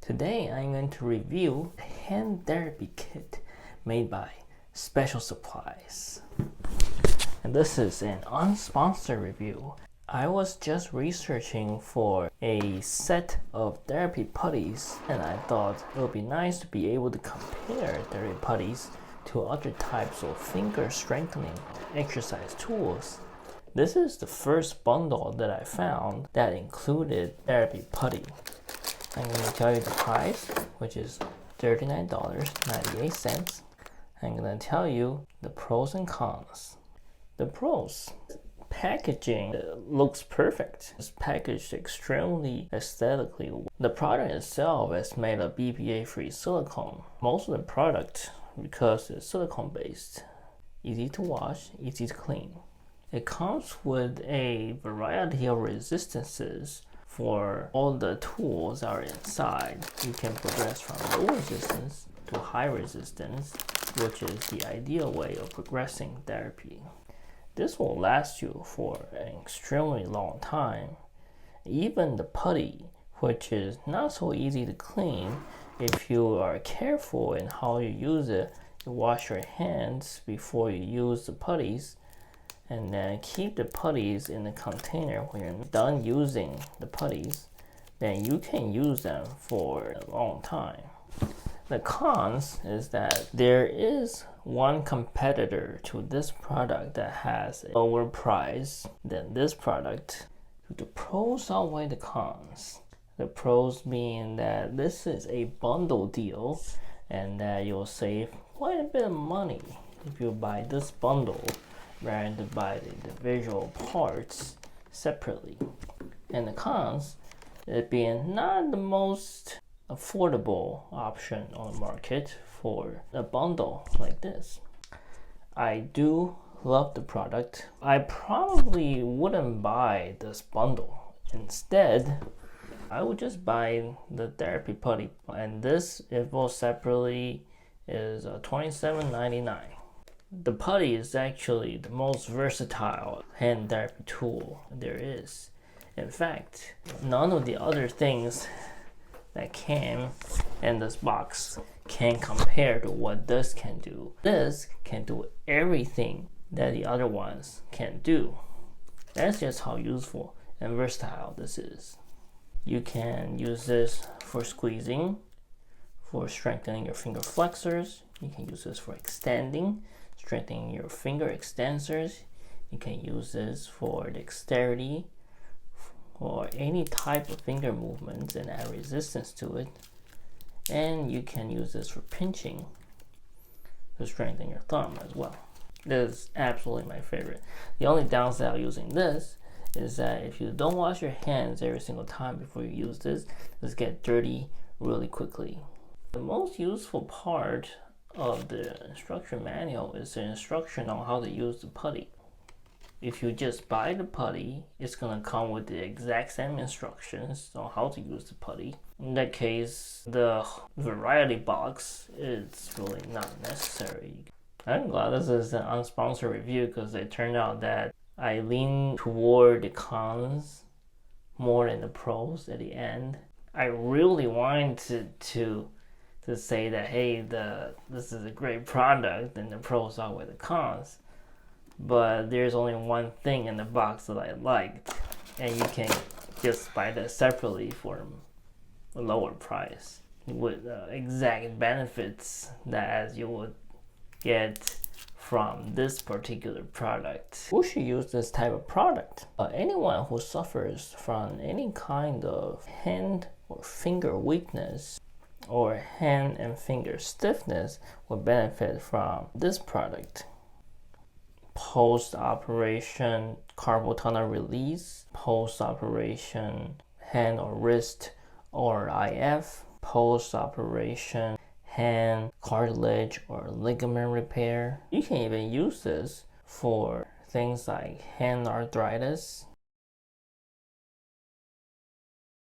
Today I'm going to review a hand therapy kit made by Special Supplies. And this is an unsponsored review. I was just researching for a set of therapy putties, and I thought it would be nice to be able to compare therapy putties to other types of finger strengthening exercise tools. This is the first bundle that I found that included therapy putty. I'm going to tell you the price, which is $39.98. I'm going to tell you the pros and cons. The pros. Packaging looks perfect. It's packaged extremely aesthetically. The product itself is made of BPA-free silicone. Most of the product, because it's silicone based, easy to wash, easy to clean. It comes with a variety of resistances for all the tools that are inside. You can progress from low resistance to high resistance, which is the ideal way of progressing therapy. This will last you for an extremely long time. Even the putty, which is not so easy to clean, if you are careful in how you use it, you wash your hands before you use the putties, and then keep the putties in the container when you're done using the putties, then you can use them for a long time. The cons is that there is one competitor to this product that has a lower price than this product. The pros outweigh the cons. The pros being that this is a bundle deal and that you'll save quite a bit of money if you buy this bundle rather than buy the individual parts separately. And the cons, it being not the most affordable option on the market for a bundle like this. I do love the product. I probably wouldn't buy this bundle. Instead, I would just buy the therapy putty, and this, if bought separately, is $27.99. The putty is actually the most versatile hand therapy tool there is. In fact, none of the other things that came in this box can compare to what this can do. This can do everything that the other ones can do. That's just how useful and versatile this is. You can use this for squeezing, for strengthening your finger flexors. You can use this for extending, strengthening your finger extensors. You can use this for dexterity, or any type of finger movements and add resistance to it. And you can use this for pinching to strengthen your thumb as well. This is absolutely my favorite. The only downside of using this is that if you don't wash your hands every single time before you use this get dirty really quickly. The most useful part of the instruction manual is the instruction on how to use the putty. If you just buy the putty, it's going to come with the exact same instructions on how to use the putty. In that case, the variety box is really not necessary. I'm glad this is an unsponsored review because it turned out that I lean toward the cons more than the pros at the end. I really wanted to say that, hey, this is a great product and the pros outweigh the cons. But there's only one thing in the box that I liked, and you can just buy that separately for a lower price with exact benefits that as you would get from this particular product. Who should use this type of product? Anyone who suffers from any kind of hand or finger weakness or hand and finger stiffness will benefit from this product. Post-operation carpal tunnel release, post-operation hand or wrist or IF, post-operation hand cartilage or ligament repair. You can even use this for things like hand arthritis,